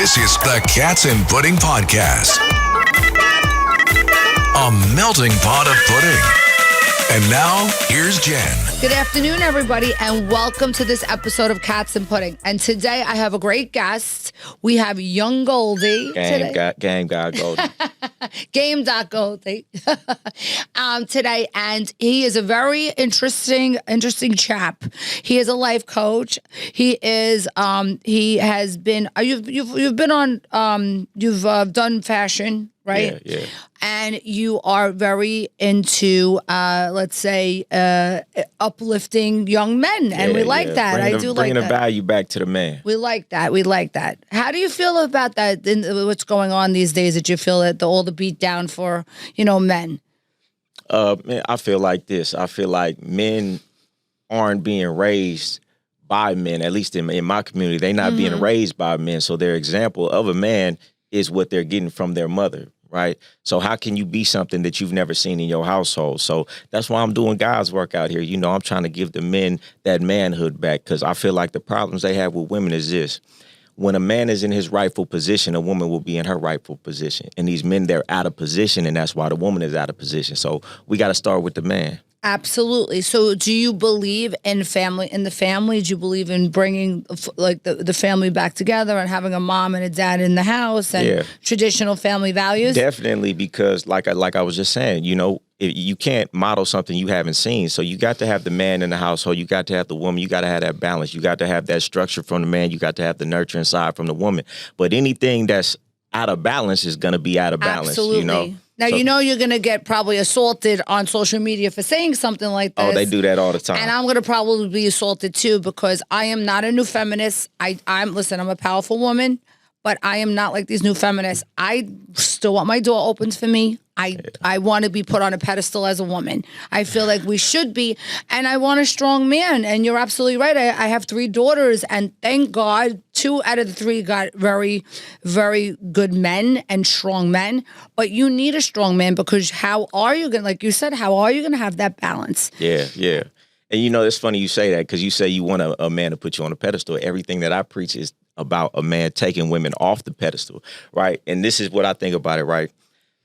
This is the Cats and Pudding Podcast. A melting pot of pudding. And now, here's Jen. Good afternoon, everybody, and welcome to this episode of Cats and Pudding. And today I have a great guest. We have young Goldie. Game guy Goldie. Game.Goldie today, and he is a very interesting chap. He is a life coach. He is he has been you've been on you've done fashion, right? Yeah. And you are very into let's say uplifting young men, and we like that. Bringing the value back to the man. We like that. How do you feel about that? What's going on these days? That you feel that all the beat down for men? Man, I feel like this. I feel like men aren't being raised by men. At least in my community, they're not being raised by men. So their example of a man is what they're getting from their mother. Right. So how can you be something that you've never seen in your household? So that's why I'm doing God's work out here. I'm trying to give the men that manhood back, because I feel like the problems they have with women is this. When a man is in his rightful position, a woman will be in her rightful position. And these men, they're out of position, and that's why the woman is out of position. So we got to start with the man. Absolutely. So do you believe in the family? Do you believe in bringing like the family back together and having a mom and a dad in the house and traditional family values? Definitely, because like I was just saying, you can't model something you haven't seen. So you got to have the man in the household. You got to have the woman. You got to have that balance. You got to have that structure from the man. You got to have the nurturing side from the woman. But anything that's out of balance is going to be out of balance. Absolutely. Now, you're going to get probably assaulted on social media for saying something like this. Oh, they do that all the time. And I'm going to probably be assaulted too, because I am not a new feminist. I'm a powerful woman, but I am not like these new feminists. I still want my door open for me. I want to be put on a pedestal as a woman. I feel like we should be, and I want a strong man. And you're absolutely right. I have 3 daughters, and thank God 2 out of the 3 got very, very good men and strong men. But you need a strong man, because how are you going to, like you said, how are you going to have that balance? Yeah. And it's funny you say that, because you say you want a man to put you on a pedestal. Everything that I preach is about a man taking women off the pedestal, right? And this is what I think about it, right?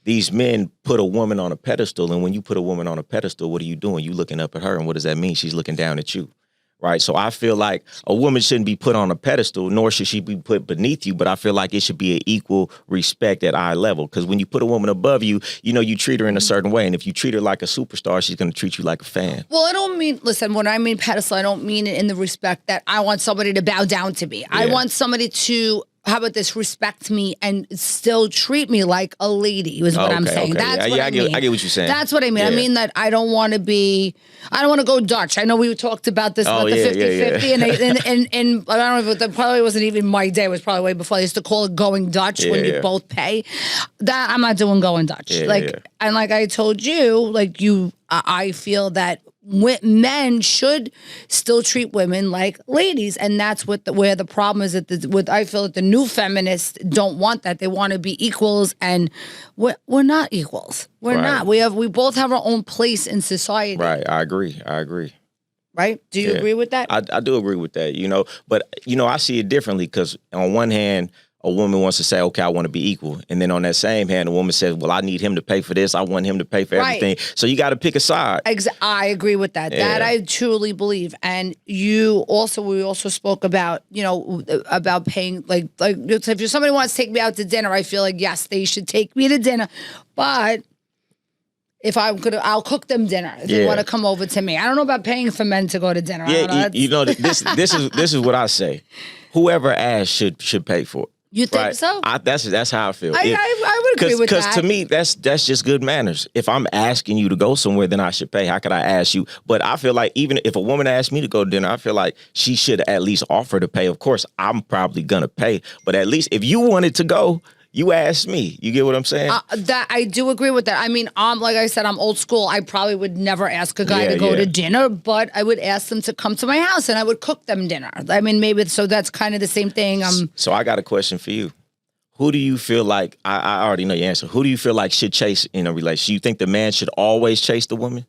These men put a woman on a pedestal, and when you put a woman on a pedestal, what are you doing? You looking up at her, and what does that mean? She's looking down at you, right? So I feel like a woman shouldn't be put on a pedestal, nor should she be put beneath you, but I feel like it should be an equal respect at eye level, because when you put a woman above you, you treat her in a certain way, and if you treat her like a superstar, she's going to treat you like a fan. Well, when I mean pedestal, I don't mean it in the respect that I want somebody to bow down to me. Yeah. I want somebody to, how about this, respect me and still treat me like a lady, is what I'm saying. Okay. That's what I mean. I get what you're saying. That's what I mean. Yeah. I mean that I don't want to go Dutch. I know we talked about this about the 50-50, and I don't know if it probably wasn't even my day. It was probably way before. I used to call it going Dutch when you both pay. That I'm not doing going Dutch. And like I told you, I feel that men should still treat women like ladies, and that's where the problem is. I feel that the new feminists don't want that. They want to be equals, and we're not equals. We're not. We both have our own place in society. Right. I agree. Right? Do you agree with that? I do agree with that. But I see it differently, because on one hand, a woman wants to say, okay, I want to be equal. And then on that same hand, a woman says, well, I need him to pay for this. I want him to pay for everything. So you got to pick a side. I agree with that. Yeah. That I truly believe. And we also spoke about, about paying, like if somebody wants to take me out to dinner, I feel like, yes, they should take me to dinner. But if I'll cook them dinner if they want to come over to me. I don't know about paying for men to go to dinner. Yeah, this is what I say. Whoever asks should pay for it. You think so? That's how I feel. I would agree with that. Because to me, that's just good manners. If I'm asking you to go somewhere, then I should pay. How could I ask you? But I feel like even if a woman asks me to go to dinner, I feel like she should at least offer to pay. Of course, I'm probably going to pay. But at least if you wanted to go, you asked me. You get what I'm saying? That I do agree with that. I mean, like I said, I'm old school. I probably would never ask a guy to go to dinner, but I would ask them to come to my house and I would cook them dinner. I mean, so that's kind of the same thing. So I got a question for you. Who do you feel like, I already know your answer. Who do you feel like should chase in a relationship? You think the man should always chase the woman?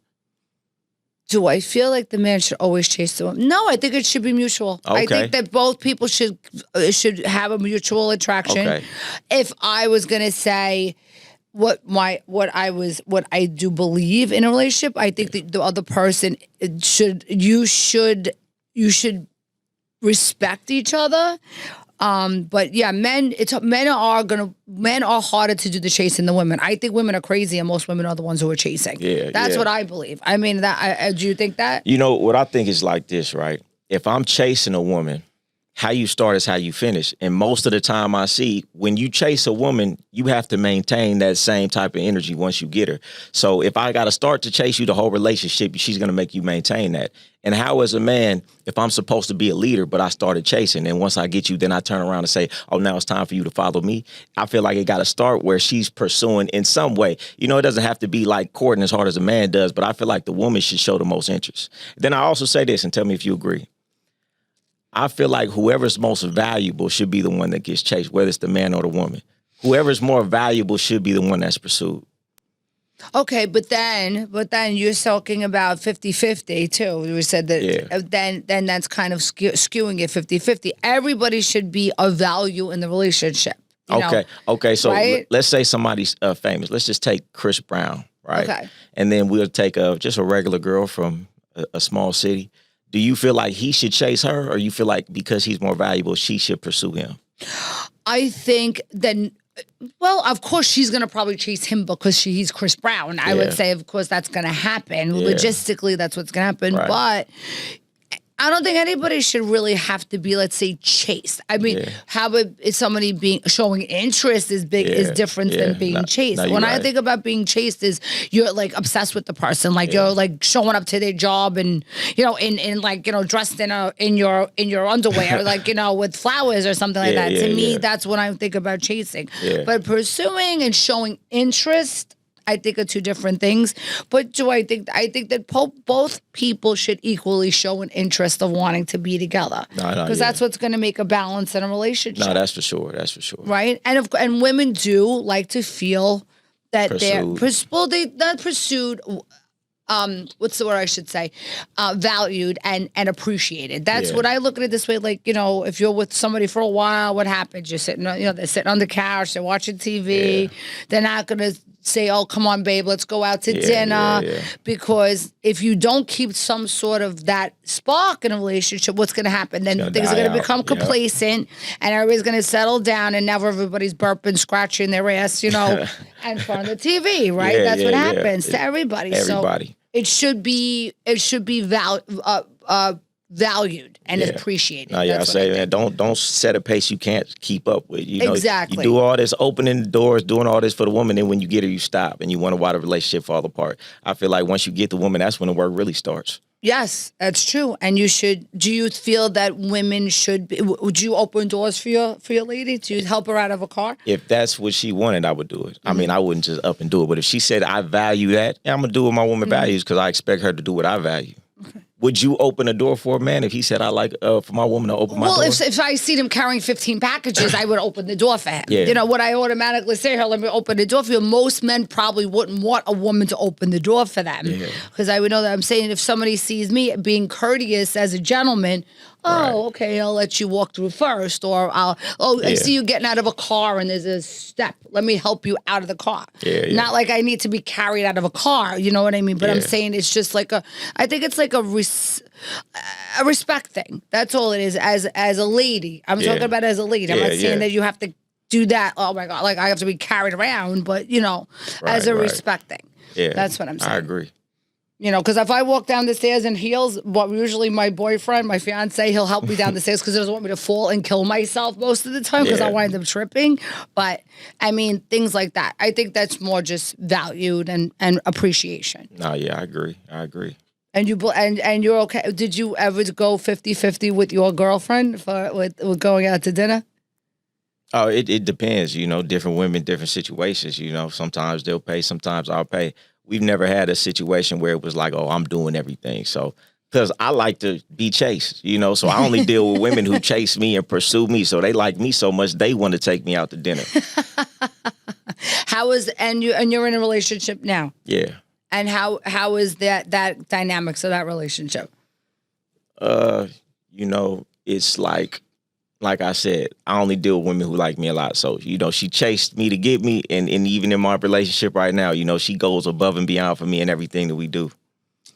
Do I feel like the man should always chase the woman? No, I think it should be mutual. Okay. I think that both people should have a mutual attraction. Okay. If I was gonna say what I do believe in a relationship, I think that the other person should respect each other. But yeah, men are harder to do the chasing than women. I think women are crazy, and most women are the ones who are chasing. Yeah, that's yeah. what I believe. I mean, do you think that? You know what I think is like this, right? If I'm chasing a woman, how you start is how you finish. And most of the time I see when you chase a woman, you have to maintain that same type of energy once you get her. So if I got to start to chase you the whole relationship, she's going to make you maintain that. And how as a man, if I'm supposed to be a leader, but I started chasing, and once I get you, then I turn around and say, oh, now it's time for you to follow me. I feel like it got to start where she's pursuing in some way. You know, it doesn't have to be like courting as hard as a man does, but I feel like the woman should show the most interest. Then I also say this, and tell me if you agree. I feel like whoever's most valuable should be the one that gets chased, whether it's the man or the woman. Whoever's more valuable should be the one that's pursued. Okay, but then you're talking about 50-50 too. You said that then that's kind of skewing it 50-50. Everybody should be of value in the relationship. Okay. So right? Let's say somebody's famous. Let's just take Chris Brown, right? Okay. And then we'll take just a regular girl from a small city. Do you feel like he should chase her, or you feel like because he's more valuable, she should pursue him? I think then, well, of course she's going to probably chase him because he's Chris Brown. I would say, of course, that's going to happen. Yeah. Logistically, that's what's going to happen. Right. But I don't think anybody should really have to be, let's say, chased. I mean, how is somebody showing interest is different than being chased. When I think about being chased, is you're like obsessed with the person, like you're like showing up to their job and in like dressed in your underwear, like with flowers or something like that. To me, that's when I think about chasing. Yeah. But pursuing and showing interest, I think are two different things. But I think that both people should equally show an interest of wanting to be together. Because that's what's going to make a balance in a relationship. No, that's for sure. Right? And women do like to feel that they're not pursued. What's the word I should say? Valued and appreciated. That's what I look at it this way. Like, if you're with somebody for a while, what happens? You're sitting, they're sitting on the couch, they're watching TV. Yeah. They're not going to say, oh, come on, babe, let's go out to dinner. Yeah. Because if you don't keep some sort of that spark in a relationship, what's going to happen? Then things are going to become complacent and everybody's going to settle down and now everybody's burping, scratching their ass, in front of the TV, right? That's what happens to everybody. So it should be valued and appreciated. No, I say, man, don't set a pace you can't keep up with. Exactly. You do all this, opening the doors, doing all this for the woman, and when you get her, you stop, and you wonder why the relationship fall apart. I feel like once you get the woman, that's when the work really starts. Yes, that's true. And do you feel that women would you open doors for your lady? Do you help her out of a car? If that's what she wanted, I would do it. Mm-hmm. I mean, I wouldn't just up and do it. But if she said, I value that, I'm going to do what my woman values because I expect her to do what I value. Okay. Would you open a door for a man if he said, I like for my woman to open my door? Well, if I see him carrying 15 packages, I would open the door for him. Yeah. Would I automatically say, here, let me open the door for you? Most men probably wouldn't want a woman to open the door for them. Because I would know that I'm saying if somebody sees me being courteous as a gentleman, okay, I'll let you walk through first. Or I see you getting out of a car and there's a step. Let me help you out of the car. Not like I need to be carried out of a car, you know what I mean? But I'm saying it's just like I think it's like a respect thing. That's all it is as a lady. I'm talking about as a lady. I'm not saying that you have to do that. Oh my God, like I have to be carried around, but as a respect thing. Yeah. That's what I'm saying. I agree. Because if I walk down the stairs in heels, usually my boyfriend, my fiance, he'll help me down the stairs because he doesn't want me to fall and kill myself most of the time because I wind up tripping. But, I mean, things like that. I think that's more just valued and appreciation. No, yeah, I agree. And you're okay. Did you ever go 50-50 with your girlfriend with going out to dinner? Oh, it depends. Different women, different situations. Sometimes they'll pay, sometimes I'll pay. We've never had a situation where it was like, oh, I'm doing everything. So, because I like to be chased, so I only deal with women who chase me and pursue me. So they like me so much, they want to take me out to dinner. And you're in a relationship now? Yeah. And how is that dynamics of that relationship? You know, it's like I said, I only deal with women who like me a lot. So, you know, she chased me to get me. And even in my relationship right now, you know, she goes above and beyond for me in everything that we do.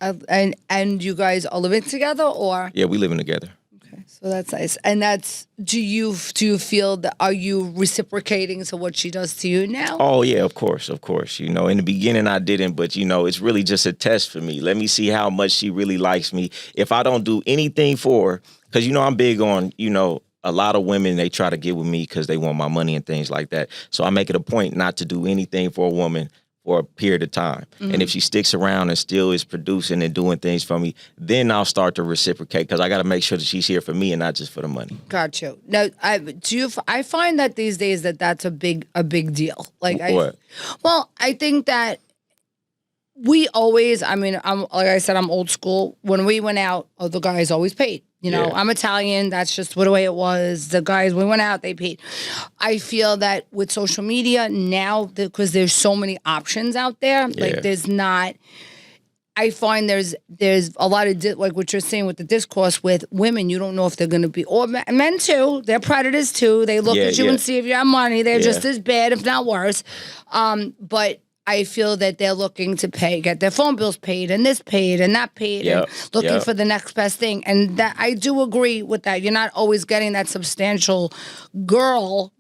And you guys are living together, or? Yeah, we living together. Okay, so that's nice. And that's, do you feel that, are you reciprocating to what she does to you now? Oh, yeah, of course. You know, in the beginning I didn't, but, you know, it's really just a test for me. Let me see how much she really likes me. If I don't do anything for her, because, you know, I'm big on, you know, a lot of women, they try to get with me because they want my money and things like that. So I make it a point not to do anything for a woman for a period of time. And if she sticks around and still is producing and doing things for me, then I'll start to reciprocate, because I got to make sure that she's here for me and not just for the money. Got you. Now, I find that these days that's a big deal. Like, What? I think that we always, I mean, like I said, I'm old school. When we went out, the guys always paid. You know, Yeah. I'm Italian. That's just the way it was. The guys, we went out, they paid. I feel that with social media now, because there's so many options out there, like there's not, I find there's a lot of, like what you're saying with the discourse with women, you don't know if they're going to be, or men too, they're predators too. They look at you and see if you have money. They're just as bad, if not worse. But I feel that they're looking to get their phone bills paid and this paid and that paid, and looking for the next best thing. And that, I do agree with that. You're not always getting that substantial girl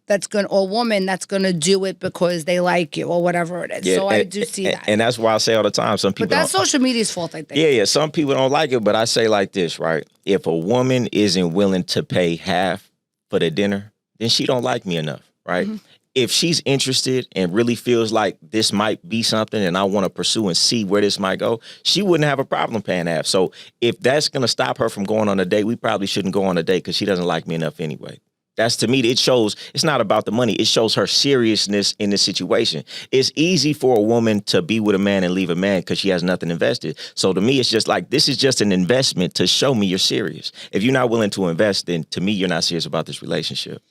or woman that's going to do it because they like you or whatever it is. So I do see that. And that's why I say all the time, some people But that's social media's fault, I think. Yeah, some people don't like it, but I say like this, right? If a woman isn't willing to pay half for the dinner, then she don't like me enough, right? Mm-hmm. If she's interested and really feels like this might be something and I want to pursue and see where this might go, she wouldn't have a problem paying half. So if that's going to stop her from going on a date, we probably shouldn't go on a date, because she doesn't like me enough anyway. That's, to me, it shows, it's not about the money. It shows her seriousness in the situation. It's easy for a woman to be with a man and leave a man because she has nothing invested. So to me, it's just like, this is just an investment to show me you're serious. If you're not willing to invest, then to me, you're not serious about this relationship.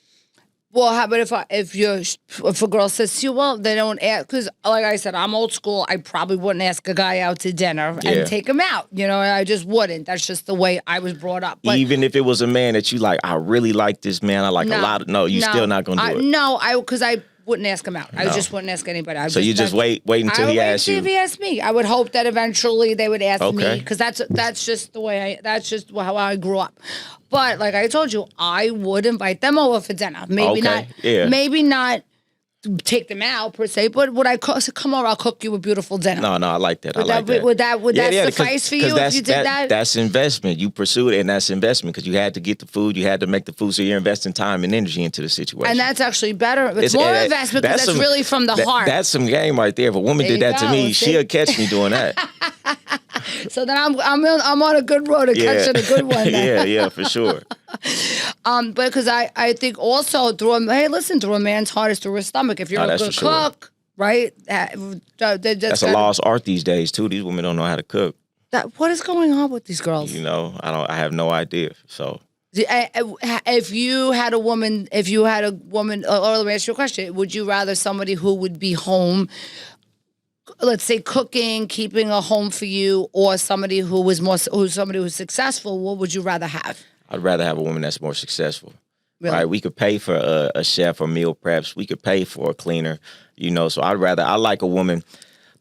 Well, how about if a girl says to you, well, they don't ask, because like I said, I'm old school. I probably wouldn't ask a guy out to dinner and take him out. You know, I just wouldn't. That's just the way I was brought up. But even if it was a man that you like, I really like this man, I like a lot of, still not going to do it. No, because I wouldn't ask him out. I just wouldn't ask anybody. So you just wait until he asks you. If he asked me, I would hope that eventually they would ask me, because that's just the way that's just how I grew up. But like I told you, I would invite them over for dinner. Maybe not take them out per se, but would I say, come over, I'll cook you a beautiful dinner. No, I like that. Would that suffice for you if you did that? That's investment. You pursue it, and that's investment, because you had to get the food, you had to make the food, so you're investing time and energy into the situation. And that's actually better. It's more investment, because that's really from the heart. That's some game right there. If a woman did that to me, she'll catch me doing that. So then I'm on a good road to catching a good one. Yeah, for sure. But because I think also through a man's heart is through his stomach. If you're a good cook, right? That's a lost art these days too. These women don't know how to cook. What is going on with these girls? You know, I have no idea. So if you had a woman, or let me ask you a question: would you rather somebody who would be home, let's say cooking, keeping a home for you, or somebody who's successful? What would you rather have? I'd rather have a woman that's more successful. Really? Right? We could pay for a chef or meal preps. We could pay for a cleaner, you know. So I like a woman.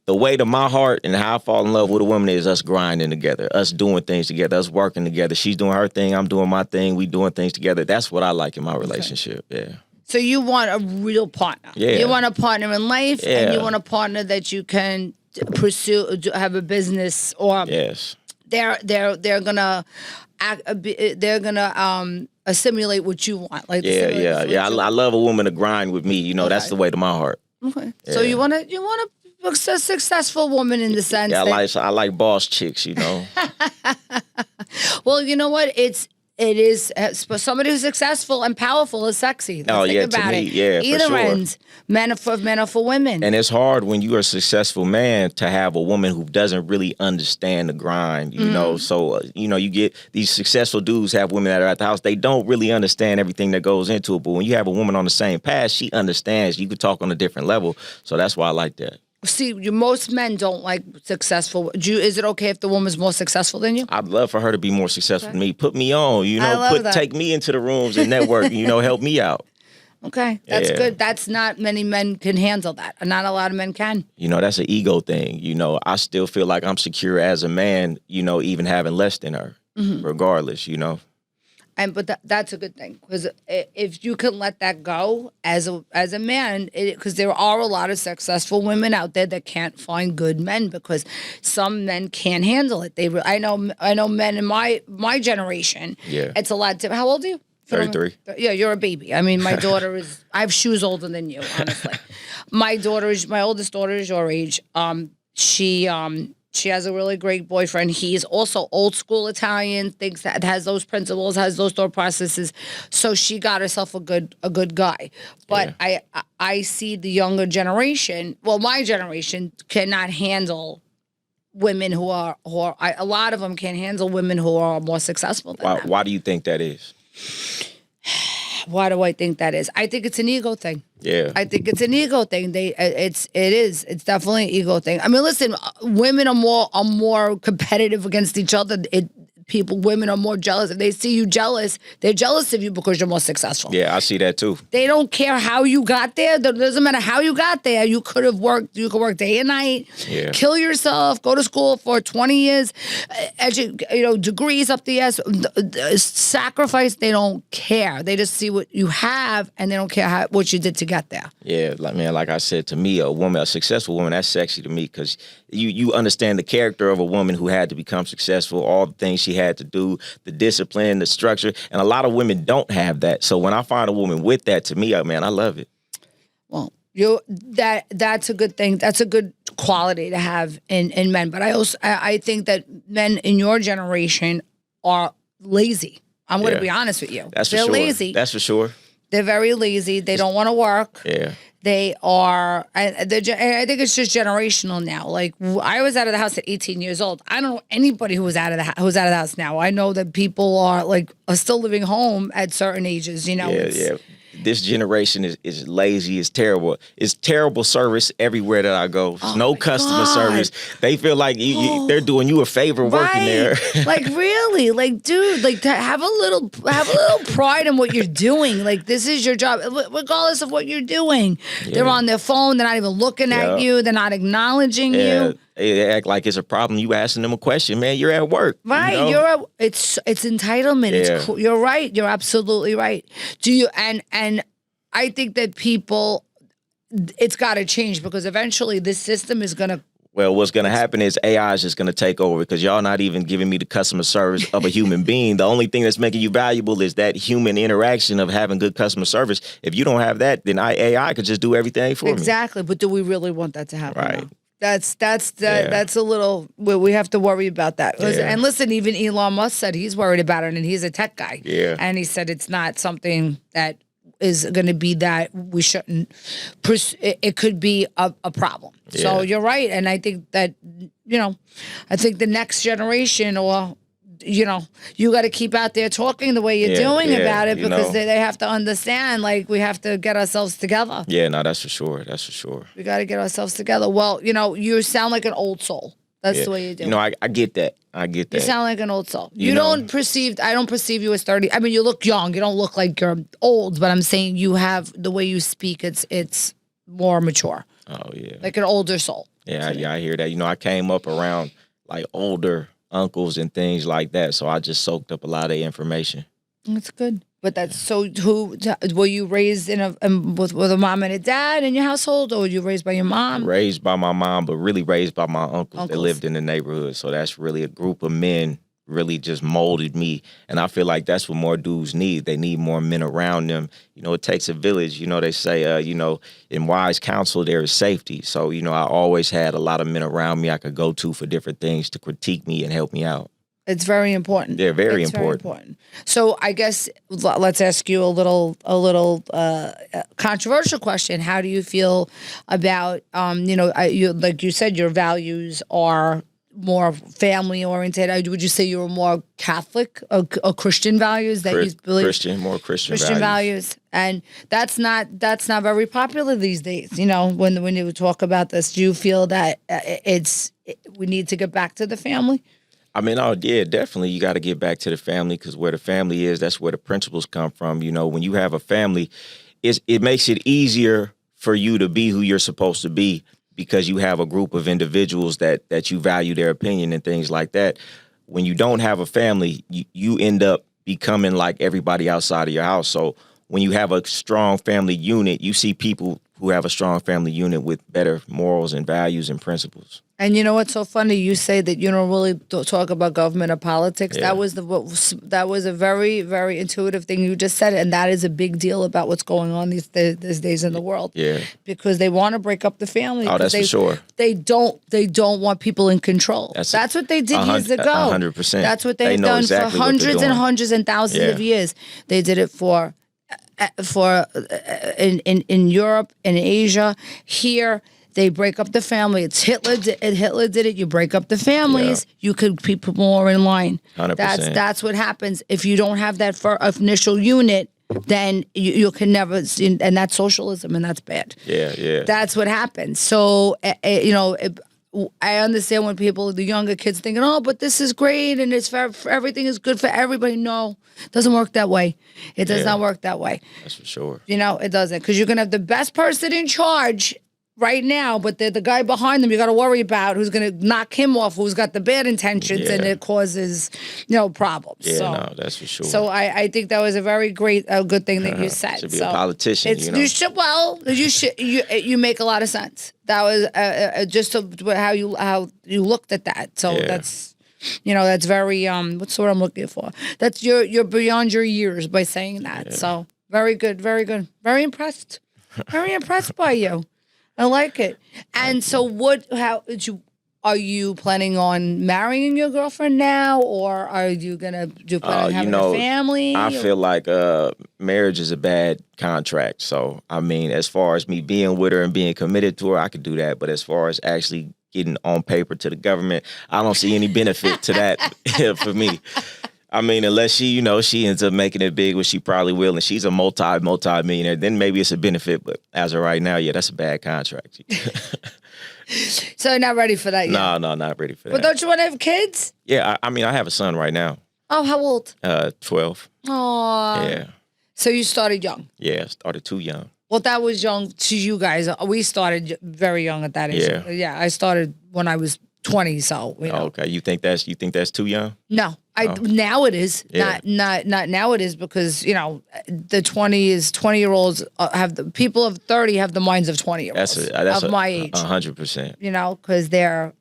The way to my heart and how I fall in love with a woman is us grinding together, us doing things together, us working together. She's doing her thing, I'm doing my thing, we doing things together. That's what I like in my relationship, yeah. So you want a real partner. Yeah. You want a partner in life, and you want a partner that you can pursue, have a business, or they're gonna assimilate what you want. Like I love a woman to grind with me. You know, that's the way to my heart. Okay. Yeah. So you want a successful woman in the sense. Yeah, I like boss chicks. You know. Well, you know what? It is somebody who's successful and powerful is sexy. Let's think about to me, it. Either for sure. ends, men are for women. And it's hard when you're a successful man to have a woman who doesn't really understand the grind, you know. So, you get these successful dudes have women that are at the house. They don't really understand everything that goes into it. But when you have a woman on the same path, she understands. You could talk on a different level. So that's why I like that. See, most men don't like successful. Is it okay if the woman's more successful than you? I'd love for her to be more successful than me. Put me on, I love that. take me into the rooms and network, help me out. Okay, that's good. That's not many men can handle that. Not a lot of men can. That's an ego thing. I still feel like I'm secure as a man, even having less than her, regardless, But that's a good thing, because if you can let that go as a man, because there are a lot of successful women out there that can't find good men because some men can't handle it. I know men in my generation. Yeah, it's a lot different. How old are you? 33. Yeah, you're a baby. I mean, my daughter is. I have shoes older than you, honestly. My oldest daughter is your age. She has a really great boyfriend. He's also old school Italian, thinks that has those principles, has those thought processes. So she got herself a good guy. But I see the younger generation. Well, my generation cannot handle women who are a lot of them can't handle women who are more successful than them. Why do you think that is? Why do I think that is? I think it's an ego thing. Yeah. I think it's an ego thing. It's definitely an ego thing. I mean, listen, women are more competitive against each other. Women are more jealous. If they see you jealous, they're jealous of you because you're more successful. Yeah, I see that tuu. They don't care how you got there. It doesn't matter how you got there. You could work day and night, kill yourself, go to school for 20 years, degrees up the ass, sacrifice. They don't care. They just see what you have, and they don't care what you did to get there. Yeah, like I said, to me, a successful woman, that's sexy to me, because you understand the character of a woman who had to become successful, all the things she had to do, the discipline, the structure, and a lot of women don't have that. So when I find a woman with that, to me, man, I love it. Well, that's a good thing. That's a good quality to have in men. But I think that men in your generation are lazy. I'm going to be honest with you. They're lazy. That's for sure. They're very lazy. They don't want to work. Yeah. They are, I think it's just generational now. Like, I was out of the house at 18 years old. I don't know anybody who was out of the house now. I know that people are still living home at certain ages. Yeah. This generation is lazy. It's terrible. It's terrible service everywhere that I go. No customer service. They feel like they're doing you a favor working there. Like, really, dude, to have a little pride in what you're doing. Like, this is your job, regardless of what you're doing. Yeah. They're on their phone. They're not even looking at you. They're not acknowledging you. They act like it's a problem. You asking them a question, man. You're at work, right? It's entitlement. Yeah. You're right. You're absolutely right. And I think that people, it's got to change, because eventually this system is gonna. Well, what's gonna happen is AI is just gonna take over, because y'all not even giving me the customer service of a human being. The only thing that's making you valuable is that human interaction of having good customer service. If you don't have that, then AI could just do everything for me. Exactly. But do we really want that to happen? Right. Now? That's a little, we have to worry about that. Yeah. And listen, even Elon Musk said he's worried about it, and he's a tech guy. Yeah. And he said it's not something that is going to be that we shouldn't, it could be a problem. Yeah. So you're right. And I think that, I think the next generation, or, you got to keep out there talking the way you're doing about it, because they have to understand, we have to get ourselves together. Yeah, no, that's for sure. That's for sure. We got to get ourselves together. Well, you sound like an old soul. That's the way you do. I get that. I get that. You sound like an old soul. I don't perceive you as 30. I mean, you look young. You don't look like you're old, but I'm saying you have, the way you speak, it's more mature. Oh, yeah. Like an older soul. Yeah, I hear that. I came up around older uncles and things like that, so I just soaked up a lot of information. That's good. But that's so. Who were you raised with a mom and a dad in your household, or were you raised by your mom? Raised by my mom, but really raised by my uncles that lived in the neighborhood. So that's really a group of men really just molded me, and I feel like that's what more dudes need. They need more men around them. It takes a village. They say, in wise counsel there is safety. So I always had a lot of men around me I could go to for different things to critique me and help me out. It's very important. They're very important. So I guess let's ask you a little controversial question. How do you feel about like you said, your values are more family oriented? Would you say you were more Catholic or Christian values that you believe? More Christian values. And that's not very popular these days. You know, when you talk about this, do you feel that we need to get back to the family? I mean, yeah, definitely. You got to get back to the family, because where the family is, that's where the principles come from. You know, when you have a family, it makes it easier for you to be who you're supposed to be, because you have a group of individuals that you value their opinion and things like that. When you don't have a family, you end up becoming like everybody outside of your house. So when you have a strong family unit, you see people who have a strong family unit with better morals and values and principles. And you know what's so funny? You say that you don't really talk about government or politics. Yeah. That was a very, very intuitive thing you just said, and that is a big deal about what's going on these days in the world. Yeah, because they want to break up the family. Oh, that's for sure. They don't want people in control. That's what they did years ago. 100%. That's what they've done exactly for hundreds and hundreds and thousands of years. They did it for in Europe, in Asia, here. They break up the family. It's Hitler did it. You break up the families. Yeah. You could keep people more in line. 100%. That's what happens. If you don't have that initial unit, then you can never, and that's socialism, and that's bad. Yeah. That's what happens. So, I understand when the younger kids thinking, oh, but this is great, and it's for everything is good for everybody. No, it doesn't work that way. It does not work that way. That's for sure. It doesn't, because you can have the best person in charge right now, but the guy behind them you got to worry about, who's going to knock him off, who's got the bad intentions, and it causes problems. Yeah, no, that's for sure. So I think that was a very good thing that you said. Should be a politician. You make a lot of sense. That was just how you looked at that. So that's. That's very what's the word I'm looking for? That's you're beyond your years by saying that. Yeah. So very good, very good, very impressed by you. I like it. And so are you planning on marrying your girlfriend now, or are you going to plan on having a family? I feel like marriage is a bad contract. So, I mean, as far as me being with her and being committed to her, I could do that. But as far as actually getting on paper to the government, I don't see any benefit to that for me. I mean, unless she ends up making it big, which she probably will, and she's a multi-millionaire, then maybe it's a benefit. But as of right now, that's a bad contract. So you're not ready for that yet? No, not ready for that. But don't you want to have kids? Yeah, I mean, I have a son right now. Oh, how old? 12. Aww. Yeah. So you started young? Yeah, I started too young. Well, that was young to you guys. We started very young at that age. Yeah, I started when I was 20, so Okay, you think that's too young? No. Now it is. Not now it is, because the 20-year-olds have the people of 30 have the minds of 20-year-olds of my age. 100%. Because they're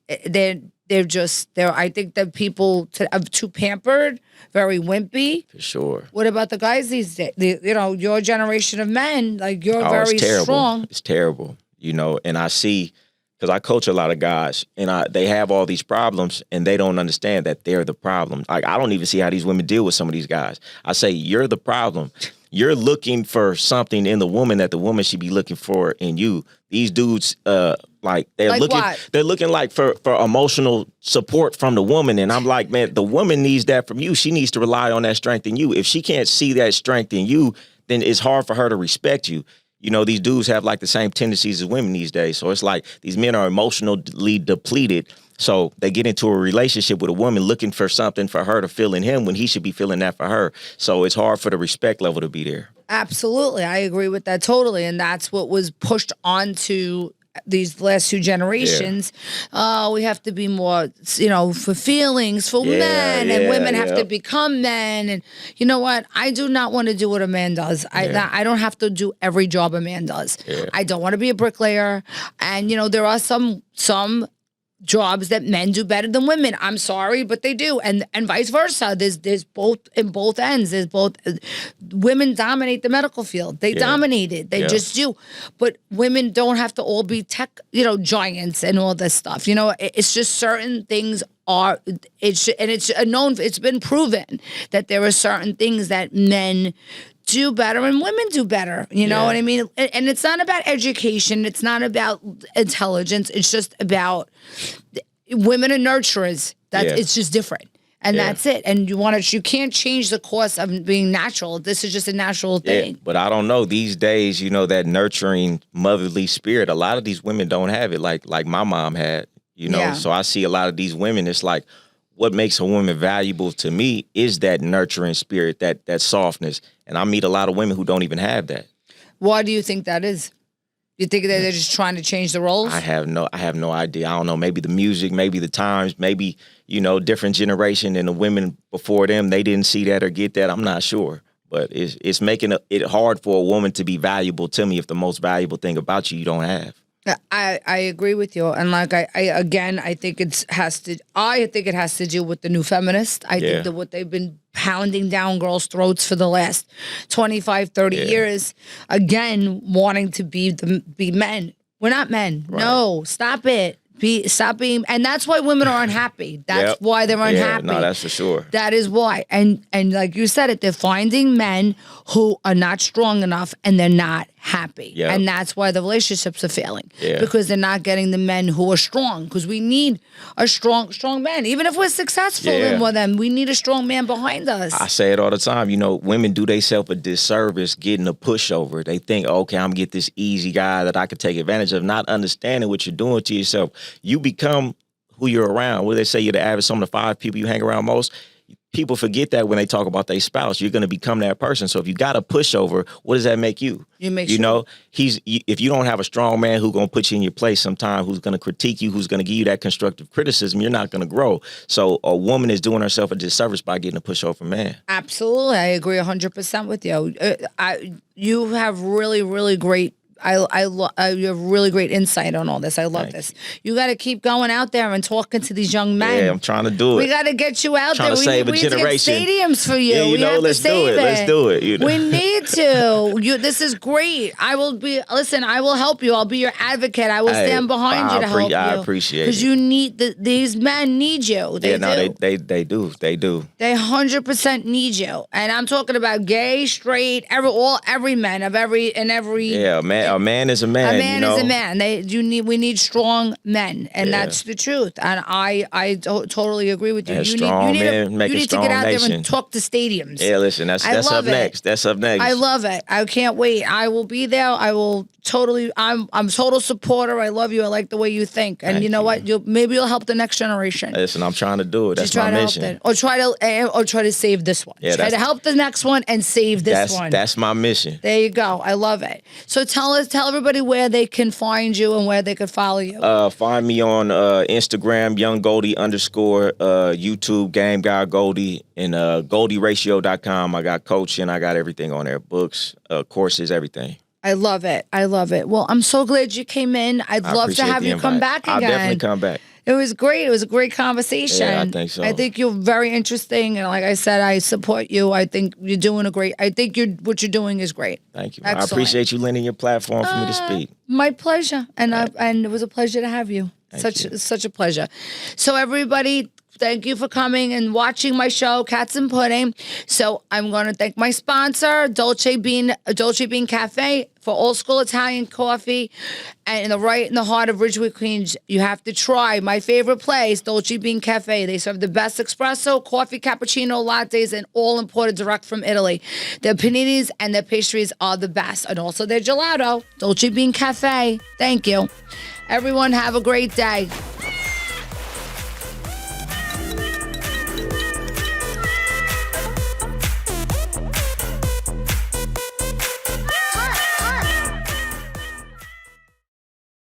I think that people are too pampered, very wimpy. For sure. What about the guys these days? Your generation of men, like you're very strong. It's terrible. And I see. Because I coach a lot of guys, and they have all these problems, and they don't understand that they're the problem. Like, I don't even see how these women deal with some of these guys. I say, you're the problem. You're looking for something in the woman that the woman should be looking for in you. These dudes, they're looking like for emotional support from the woman, and I'm like, man, the woman needs that from you. She needs to rely on that strength in you. If she can't see that strength in you, then it's hard for her to respect you. These dudes have like the same tendencies as women these days. So it's like these men are emotionally depleted. So they get into a relationship with a woman looking for something for her to feel in him when he should be feeling that for her. So it's hard for the respect level to be there. Absolutely. I agree with that totally. And that's what was pushed onto these last two generations. We have to be more, for feelings, for men, and women have to become men. And you know what? I do not want to do what a man does. I don't have to do every job a man does. Yeah. I don't want to be a bricklayer. And, there are some jobs that men do better than women. I'm sorry, but they do, and vice versa. There's both in both ends. There's both. Women dominate the medical field. They dominate it. They just do. But women don't have to all be tech, giants and all this stuff. It's just certain things are. It's known. It's been proven that there are certain things that men do better and women do better. You know what I mean? And it's not about education. It's not about intelligence. It's just about women are nurturers. Yeah. It's just different. And Yeah. that's it. And you can't change the course of being natural. This is just a natural thing. Yeah, but I don't know. These days, that nurturing motherly spirit, a lot of these women don't have it like my mom had, Yeah. So I see a lot of these women, it's like, what makes a woman valuable to me is that nurturing spirit, that softness. And I meet a lot of women who don't even have that. Why do you think that is? You think that they're just trying to change the roles? I have no idea. I don't know. Maybe the music, maybe the times, maybe, different generation and the women before them, they didn't see that or get that. I'm not sure. But it's making it hard for a woman to be valuable to me if the most valuable thing about you don't have. I agree with you, and like I think it has to do with the new feminist. I think that what they've been pounding down girls' throats for the last 25, 30 years, again wanting to be men. We're not men. Right. No, stop it. Stop being, and that's why women are unhappy. That's why they're unhappy. Yeah, no, that's for sure. That is why, and like you said, they're finding men who are not strong enough, and they're not happy, and that's why the relationships are failing because they're not getting the men who are strong. Because we need a strong man, even if we're successful in with them. We need a strong man behind us. I say it all the time. Women do themselves a disservice getting a pushover. They think, okay, I'm gonna get this easy guy that I could take advantage of, not understanding what you're doing to yourself. You become who you're around. What do they say? You're the average sum of the 5 people you hang around most. People forget that when they talk about their spouse. You're going to become that person. So if you got a pushover, what does that make you? If you don't have a strong man who's going to put you in your place sometime, who's going to critique you, who's going to give you that constructive criticism, you're not going to grow. So a woman is doing herself a disservice by getting a pushover man. Absolutely. I agree 100% with you. You have really, really great you have really great insight on all this. I love this. You got to keep going out there and talking to these young men. Yeah, I'm trying to do it. We got to get you out there. To save a generation. We need to get stadiums for you. Yeah, let's do it. Let's do it. We need to. This is great. I will help you. I'll be your advocate. I will stand behind you to help you. I appreciate it. Because you need these men need you. They do. They do. They do. They 100% need you. And I'm talking about gay, straight, every man of every. Yeah, man. A man is a man. A man is a man. We need strong men, and that's the truth. And I totally agree with you. You need to get out nation. there and talk to stadiums. Yeah, listen, that's up next. That's up next. I love it. I can't wait. I will be there. I will totally. I'm total supporter. I love you. I like the way you think. And Thank you know you. what? Maybe you'll help the next generation. Listen, I'm trying to do it. That's my mission. Or try to save this one. Yeah, try to help the next one and save this one. That's my mission. There you go. I love it. So tell everybody where they can find you and where they can follow you. Find me on Instagram, YoungGoldie _ YouTube, Game Guy Goldie, and GoldieRatio.com. I got coaching. I got everything on there. Books, courses, everything. I love it. I love it. Well, I'm so glad you came in. I'd love to have you come back again. I'll definitely come back. It was great. It was a great conversation. Yeah, I think so. I think you're very interesting, and like I said, I support you. I think you're doing what you're doing is great. Thank you. Excellent. I appreciate you lending your platform for me to speak. My pleasure, and it was a pleasure to have you. Such a pleasure. So everybody, thank you for coming and watching my show, Cats and Pudding. So I'm going to thank my sponsor, Dolce Bean Cafe, for old school Italian coffee, and right in the heart of Ridgewood, Queens. You have to try my favorite place, Dolce Bean Cafe. They serve the best espresso, coffee, cappuccino, lattes, and all imported direct from Italy. Their paninis and their pastries are the best, and also their gelato, Dolce Bean Cafe. Thank you. Everyone have a great day.